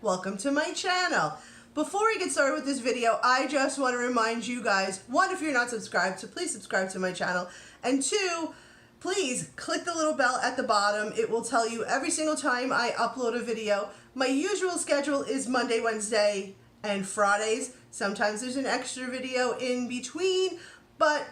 welcome to my channel. Before we get started with this video, I just want to remind you guys, one, if you're not subscribed, so please subscribe to my channel, and two, please click the little bell at the bottom. It will tell you every single time I upload a video. My usual schedule is Monday, Wednesday, and Fridays. Sometimes there's an extra video in between, but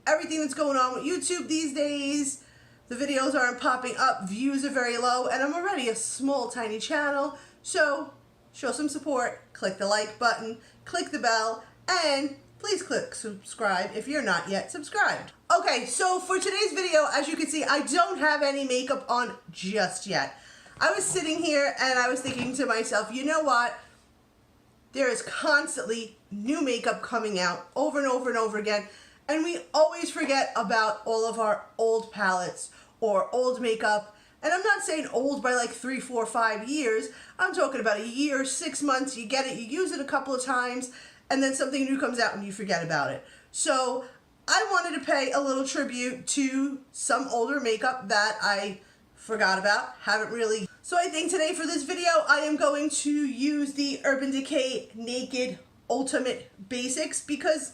everything that's going on with YouTube these days, the videos aren't popping up, views are very low, and I'm already a small, tiny channel. So show some support, click the like button, click the bell, and please click subscribe if you're not yet subscribed. Okay, so for today's video, as you can see, I don't have any makeup on just yet. I was sitting here and I was thinking to myself, you know what? There is constantly new makeup coming out over and over and over again, and we always forget about all of our old palettes or old makeup. And I'm not saying old by like 3, 4, 5 years. I'm talking about a year, 6 months. You get it, you use it a couple of times, and then something new comes out and you forget about it. So I wanted to pay a little tribute to some older makeup that I forgot about, haven't really. So I think today for this video, I am going to use the Urban Decay Naked Ultimate Basics, because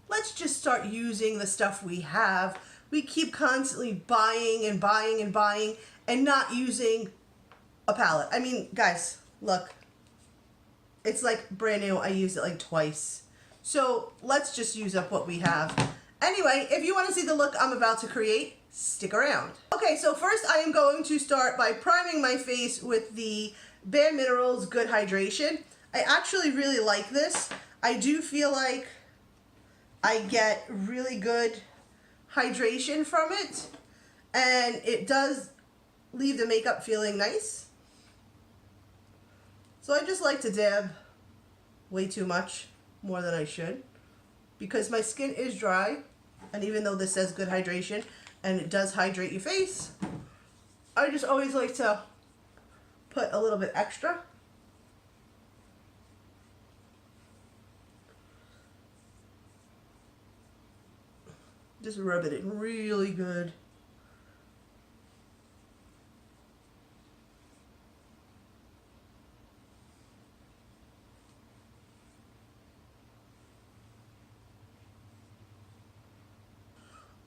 let's just start using the stuff we have. We keep constantly buying and buying and buying and not using a palette. I mean, guys, look. It's like brand new. I used it like twice. So let's just use up what we have. Anyway, if you want to see the look I'm about to create, stick around. Okay, so first I am going to start by priming my face with the Bare Minerals Good Hydration. I actually really like this. I do feel like I get really good hydration from it, and it does leave the makeup feeling nice. So I just like to dab way too much, more than I should, because my skin is dry, and even though this says good hydration and it does hydrate your face, I just always like to put a little bit extra. Just rub it in really good.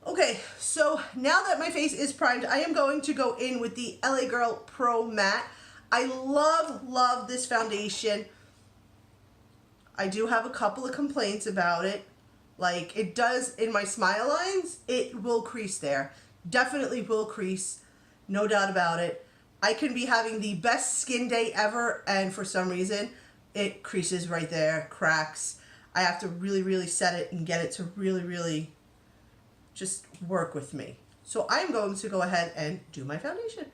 Okay, so now that my face is primed, I am going to go in with the LA Girl Pro Matte. I love this foundation. I do have a couple of complaints about it. Like, it does in my smile lines, it will crease there. Definitely will crease, no doubt about it. I can be having the best skin day ever, and for some reason, it creases right there, cracks. I have to really set it and get it to really just work with me. So I'm going to go ahead and do my foundation.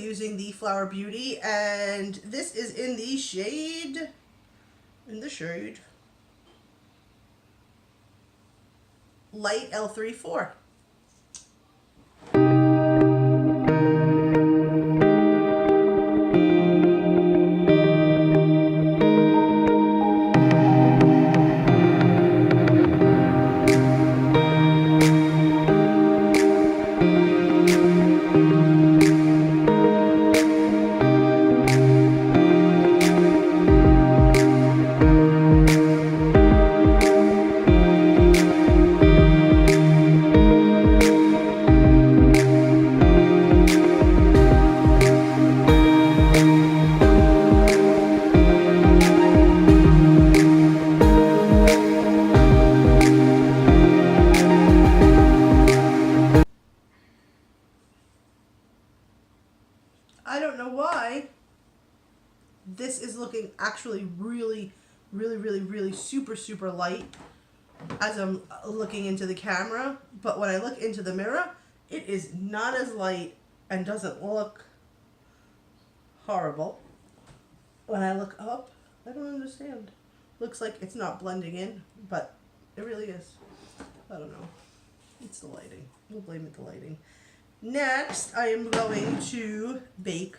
Using the Flower Beauty, and this is in the shade, Light L34. actually really, really, really, really super light as I'm looking into the camera. But when I look into the mirror, it is not as light and doesn't look horrible. When I look up, I don't understand. Looks like it's not blending in, but it really is. I don't know. It's the lighting. We'll blame it the lighting. Next, I am going to bake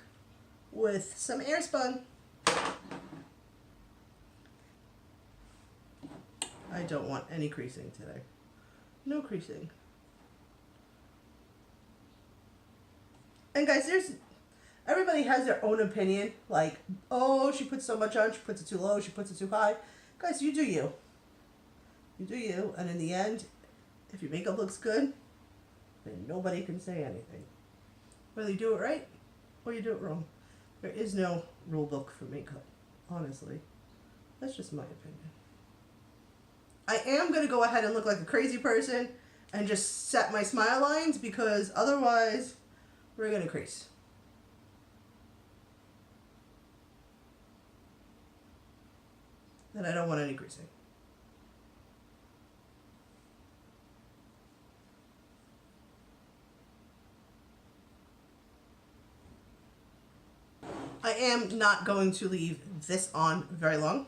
with some air spun. I don't want any creasing today. No creasing. And guys, everybody has their own opinion. Like, oh, she puts so much on, she puts it too low, she puts it too high. Guys, you do you. You do you, and in the end, if your makeup looks good, then nobody can say anything. Whether you do it right or you do it wrong. There is no rule book for makeup, honestly. That's just my opinion. I am going to go ahead and look like a crazy person and just set my smile lines, because otherwise we're going to crease. And I don't want any creasing. I am not going to leave this on very long.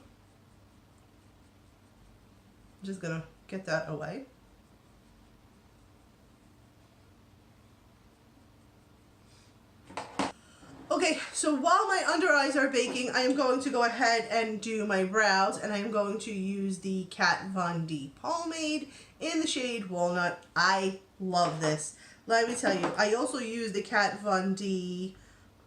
I'm just going to get that away. Okay, so while my under eyes are baking, I am going to go ahead and do my brows, and I am going to use the Kat Von D Pomade in the shade Walnut. I love this. Let me tell you, I also use the Kat Von D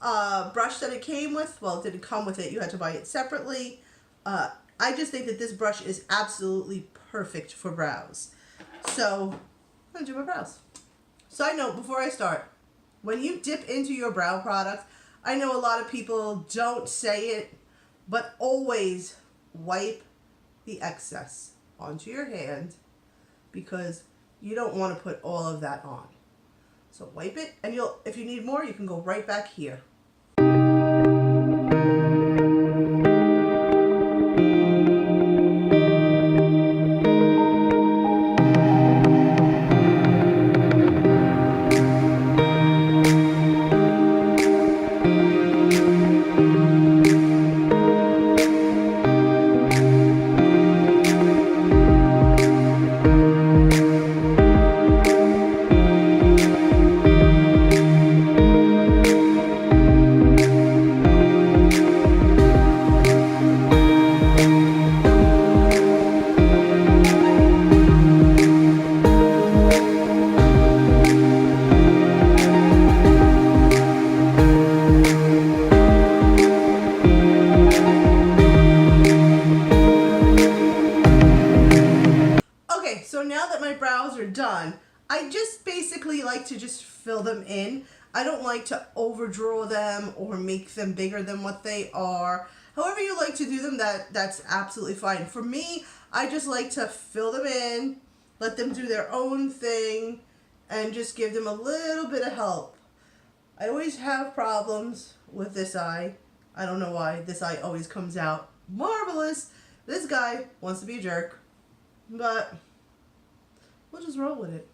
brush that it came with. Well, it didn't come with it. You had to buy it separately. I just think that this brush is absolutely perfect for brows. So, I'm going to do my brows. Side note, before I start, when you dip into your brow product, I know a lot of people don't say it, but always wipe the excess onto your hand, because you don't want to put all of that on. So wipe it, and if you need more, you can go right back here. Done. I just basically like to just fill them in. I don't like to overdraw them or make them bigger than what they are. However you like to do them, that's absolutely fine. For me, I just like to fill them in, let them do their own thing, and just give them a little bit of help. I always have problems with this eye. I don't know why. This eye always comes out marvelous. This guy wants to be a jerk, but we'll just roll with it.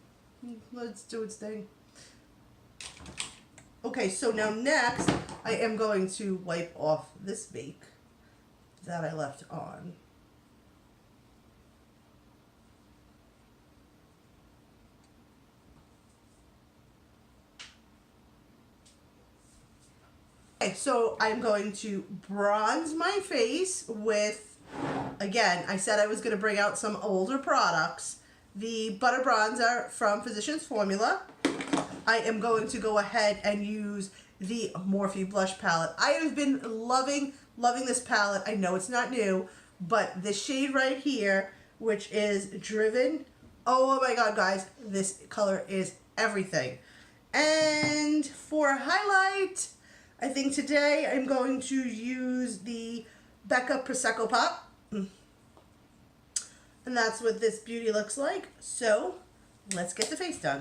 Let's do its thing. Okay, so now next, I am going to wipe off this bake that I left on. Okay, so I'm going to bronze my face with, again, I said I was going to bring out some older products. The Butter Bronzer from Physicians Formula. I am going to go ahead and use the Morphe Blush Palette. I have been loving this palette. I know it's not new, but this shade right here, which is Driven. Oh my God, guys, this color is everything. And for highlight, I think today I'm going to use the Becca Prosecco Pop. And that's what this beauty looks like. So let's get the face done.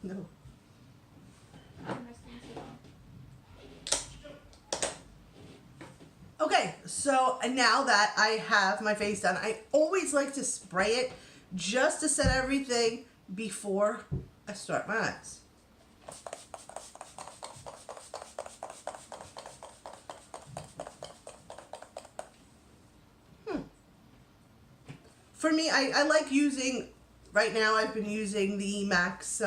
No. Okay, so now that I have my face done, I always like to spray it just to set everything before I start my eyes. For me, I like using, right now I've been using the Max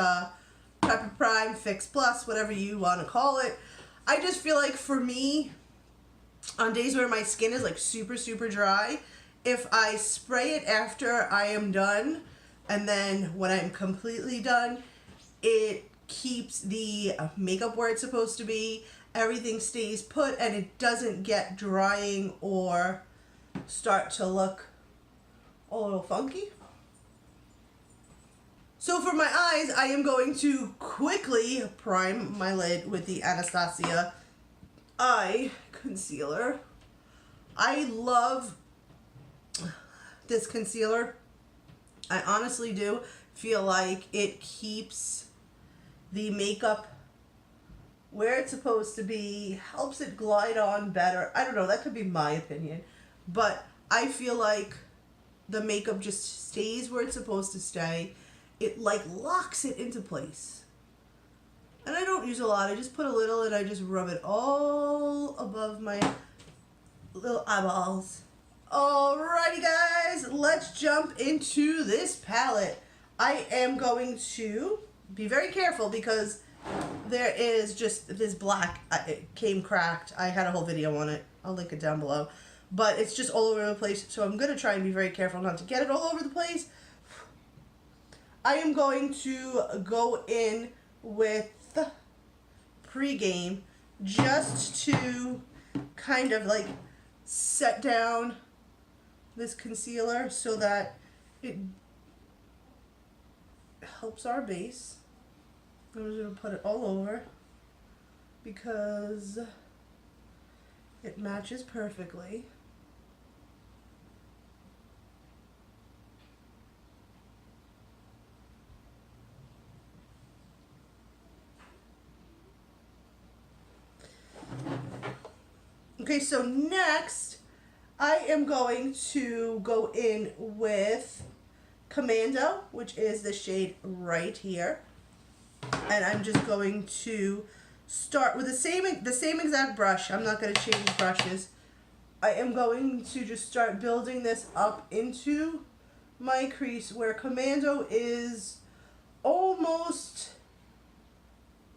Pepper Prime Fix Plus, whatever you want to call it. I just feel like for me, on days where my skin is like super, super dry, if I spray it after I am done, and then when I'm completely done, it keeps the makeup where it's supposed to be, everything stays put, and it doesn't get drying or start to look a little funky. So for my eyes, I am going to quickly prime my lid with the Anastasia Eye Concealer. I love this concealer. I honestly do feel like it keeps the makeup where it's supposed to be, helps it glide on better. I don't know, that could be my opinion, but I feel like the makeup just stays where it's supposed to stay. It like locks it into place. And I don't use a lot. I just put a little and I just rub it all above my little eyeballs. Alrighty guys, let's jump into this palette. I am going to be very careful because there is just this black, it came cracked. I had a whole video on it. I'll link it down below. But it's just all over the place, so I'm going to try and be very careful not to get it all over the place. I am going to go in with Pregame just to kind of like set down this concealer so that it helps our base. I'm just going to put it all over because it matches perfectly. Okay, so next I am going to go in with Commando, which is the shade right here. And I'm just going to start with the same exact brush. I'm not going to change brushes. I am going to just start building this up into my crease where Commando is almost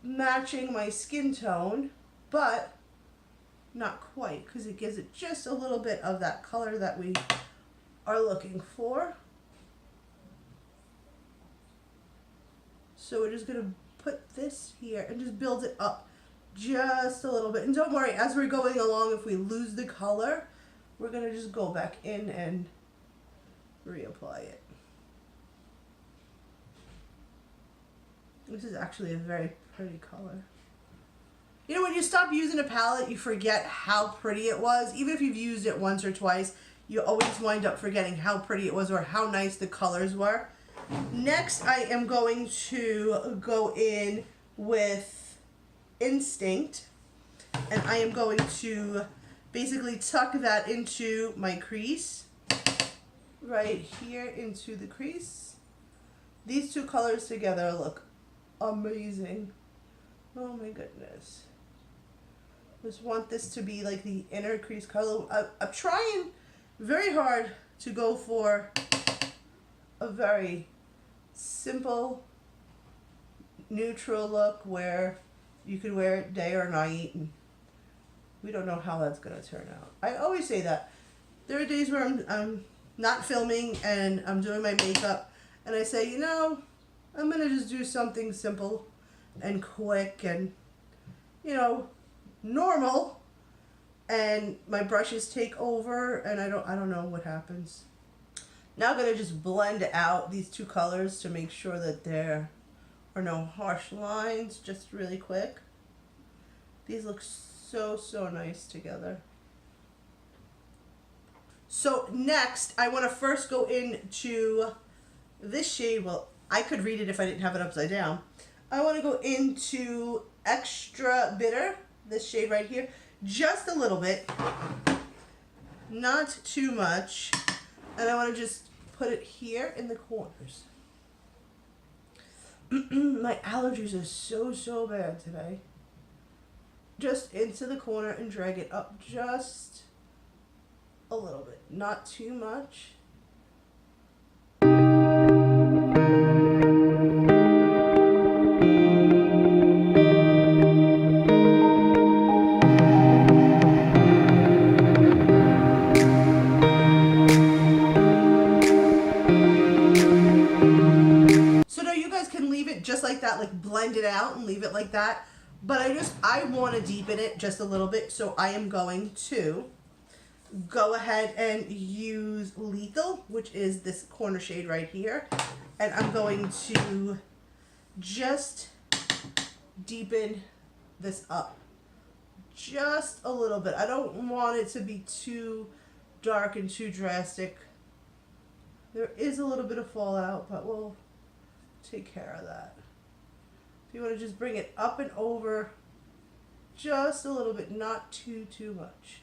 matching my skin tone, but not quite, because it gives it just a little bit of that color that we are looking for. So we're just going to put this here and just build it up just a little bit. And don't worry, as we're going along, if we lose the color, we're going to just go back in and reapply it. This is actually a very pretty color. You know, when you stop using a palette, you forget how pretty it was. Even if you've used it once or twice, you always wind up forgetting how pretty it was or how nice the colors were. Next, I am going to go in with Instinct, and I am going to basically tuck that into my crease, right here into the crease. These two colors together look amazing. Oh my goodness. Just want this to be like the inner crease color. I'm trying very hard to go for a very simple, neutral look where you can wear it day or night, and we don't know how that's going to turn out. I always say that. There are days where I'm not filming and I'm doing my makeup, and I say, you know, I'm going to just do something simple and quick and, you know, normal, and my brushes take over and I don't know what happens. Now I'm going to just blend out these two colors to make sure that there are no harsh lines, just really quick. These look so, so nice together. So next, I want to first go into this shade. Well, I could read it if I didn't have it upside down. I want to go into Extra Bitter, this shade right here, just a little bit, not too much, and I want to just put it here in the corners. My allergies are so bad today. Just into the corner and drag it up just a little bit, not too much. So now you guys can leave it just like that, like blend it out and leave it like that. But I want to deepen it just a little bit, so I am going to go ahead and use Lethal, which is this corner shade right here. And I'm going to just deepen this up just a little bit. I don't want it to be too dark and too drastic. There is a little bit of fallout, but we'll take care of that. You want to just bring it up and over just a little bit, not too much.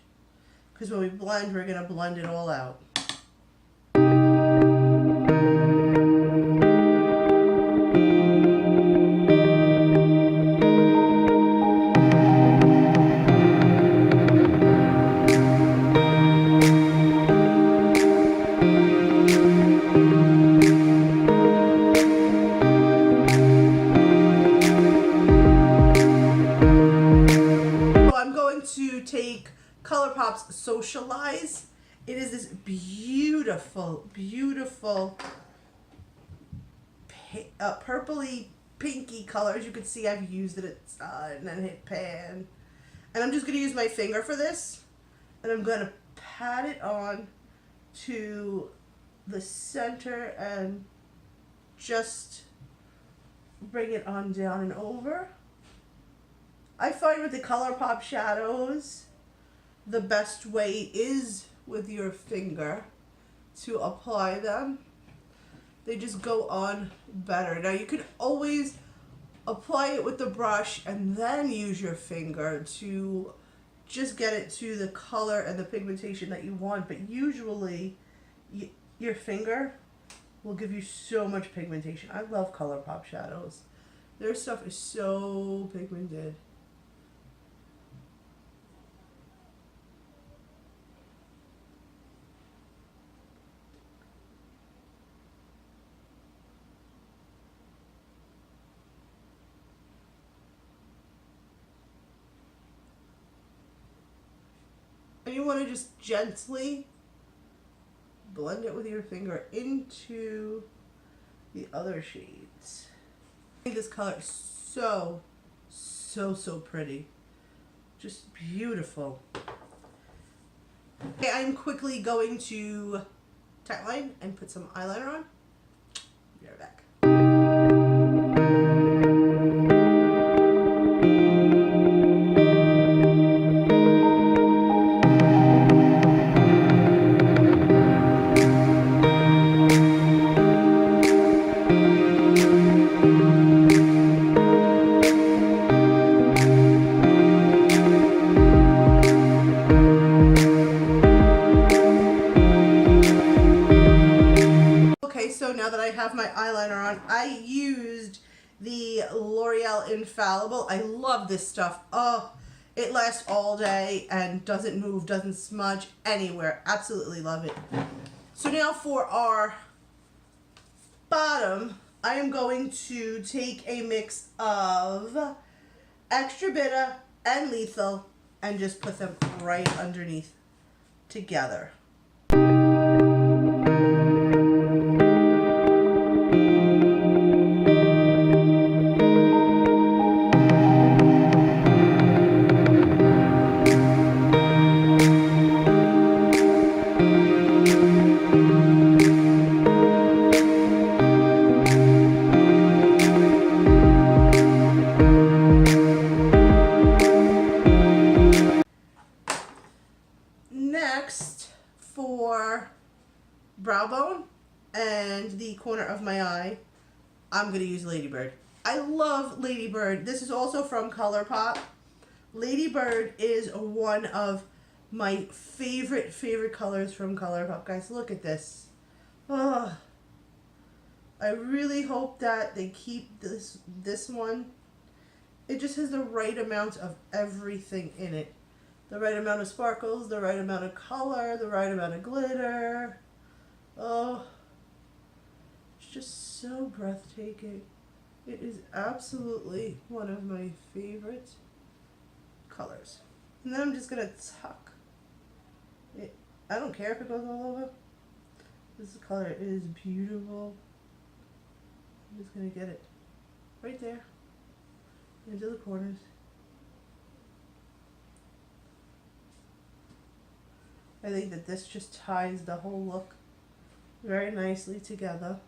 Because when we blend, we're going to blend it all out. To take ColourPop's Socialize. It is this beautiful purpley pinky color. As you can see, I've used it at sun and then hit pan. And I'm just going to use my finger for this. And I'm going to pat it on to the center and just bring it on down and over. I find with the ColourPop shadows, the best way is with your finger to apply them. They just go on better. Now you can always apply it with the brush and then use your finger to just get it to the color and the pigmentation that you want. But usually your finger will give you so much pigmentation. I love ColourPop shadows. Their stuff is so pigmented. And you want to just gently blend it with your finger into the other shades. I think this color is so pretty. Just beautiful. Okay, I'm quickly going to tightline and put some eyeliner on. Be right back. So now that I have my eyeliner on, I used the L'Oreal Infallible. I love this stuff. Oh, it lasts all day and doesn't move, doesn't smudge anywhere. Absolutely love it. So now for our bottom, I am going to take a mix of Extra Bitter and Lethal and just put them right underneath together. Next, for brow bone and the corner of my eye, I'm going to use Ladybird. I love Ladybird. This is also from ColourPop. Ladybird is one of my favorite colors from ColourPop. Guys, look at this. Oh, I really hope that they keep this one. It just has the right amount of everything in it. The right amount of sparkles, the right amount of color, the right amount of glitter. Oh, it's just so breathtaking. It is absolutely one of my favorite colors. And then I'm just going to tuck it. I don't care if it goes all over. This color is beautiful. I'm just going to get it right there into the corners. I think that this just ties the whole look very nicely together.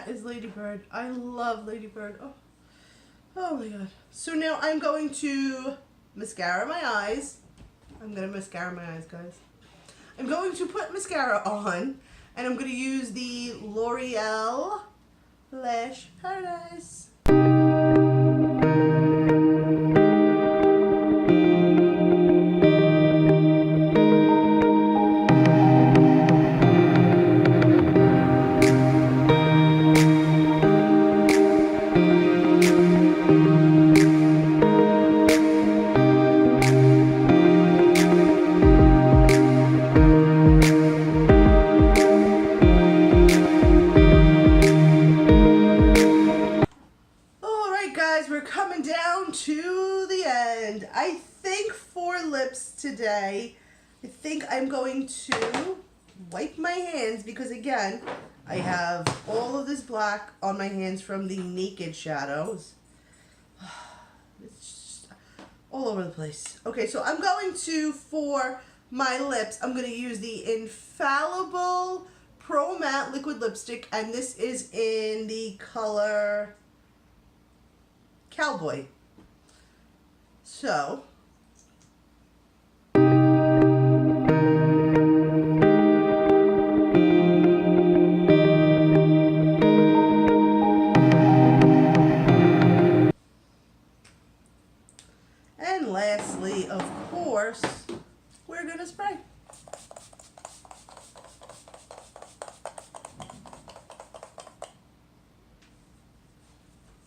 Is Ladybird. I love Ladybird. Oh my god. So now I'm going to mascara my eyes. I'm going to mascara my eyes, guys. I'm going to put mascara on, and I'm going to use the L'Oreal Lash Paradise. To the end. I think for lips today, I think I'm going to wipe my hands because again, I have all of this black on my hands from the Naked shadows. It's just all over the place. Okay, so I'm going to, for my lips, I'm going to use the Infallible Pro Matte Liquid Lipstick, and this is in the color Cowboy. So, and lastly, of course, we're going to spray.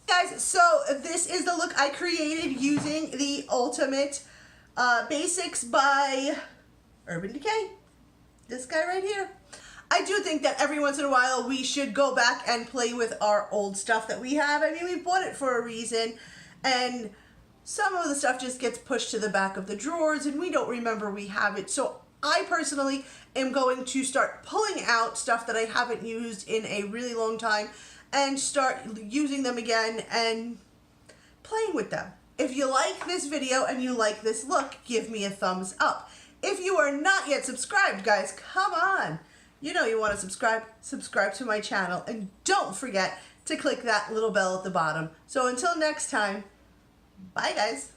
Guys, so this is the look I created using the Ultimate Basics by Urban Decay. This guy right here. I do think that every once in a while we should go back and play with our old stuff that we have. I mean, we bought it for a reason, and some of the stuff just gets pushed to the back of the drawers and we don't remember we have it. So I personally am going to start pulling out stuff that I haven't used in a really long time and start using them again and playing with them. If you like this video and you like this look, give me a thumbs up. If you are not yet subscribed, guys, come on. You know you want to subscribe to my channel, and don't forget to click that little bell at the bottom. So until next time, bye guys.